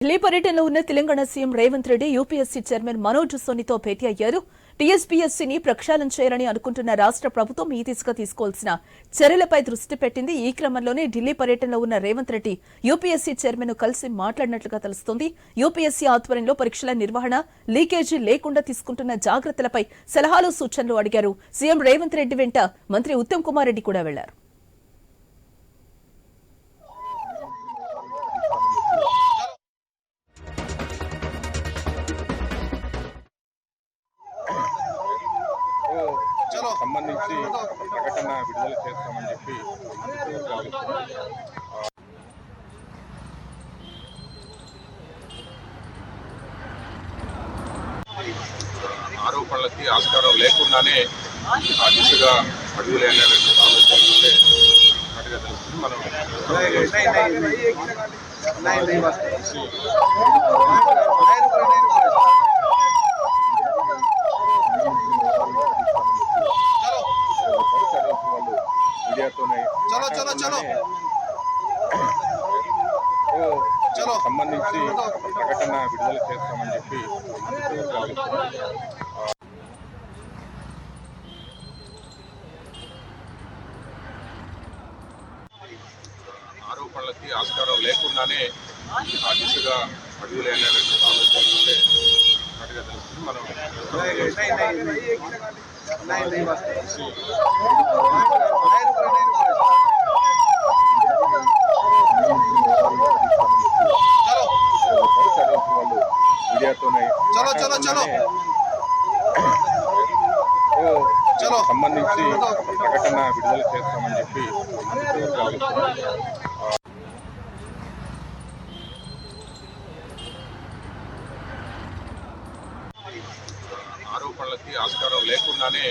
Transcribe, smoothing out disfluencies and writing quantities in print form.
ఢిల్లీ పర్యటనలో ఉన్న Telangana CM Revanth Reddy UPSC chairman Manoj సోనితో భేటీ అయ్యారు. టీఎస్పీఎస్సీని ప్రక్షాళన చేయాలని అనుకుంటున్న రాష్ట్ర ప్రభుత్వం ఈ దిశగా తీసుకోవాల్సిన చర్యలపై దృష్టి పెట్టింది. ఈ క్రమంలోనే ఢిల్లీ పర్యటనలో ఉన్న రేవంత్ రెడ్డి యూపీఎస్సీ చైర్మన్ ను కలిసి మాట్లాడినట్లుగా తెలుస్తోంది. యూపీఎస్సీ ఆధ్వర్యంలో పరీక్షల నిర్వహణ, లీకేజీ లేకుండా తీసుకుంటున్న జాగ్రత్తలపై సలహాలు, సూచనలు అడిగారు. సీఎం రేవంత్ రెడ్డి వెంట మంత్రి ఉత్తమ్ కుమార్ రెడ్డి కూడా వెళ్లారు. సంబంధించి ప్రకటన విడుదల చేస్తామని చెప్పి ఆరోపణలకి ఆస్కారం లేకుండానే ఆ దిశగా అడుగులే అనేటువంటి ఆలోచనలే అటుగా తెలుస్తుంది. మనం సంబంధించి ప్రకటన విడుదల చేస్తామని చెప్పి ఆరోపణలకి ఆస్కారం లేకుండానే ఆ దిశగా అడుగులే అనేటువంటి ఆలోచనలే అటుగా తెలుస్తుంది. మనం సంబంధించి ప్రకటన విడుదల చేస్తామని చెప్పి ఆరోపణలకి ఆస్కారం లేకుండానే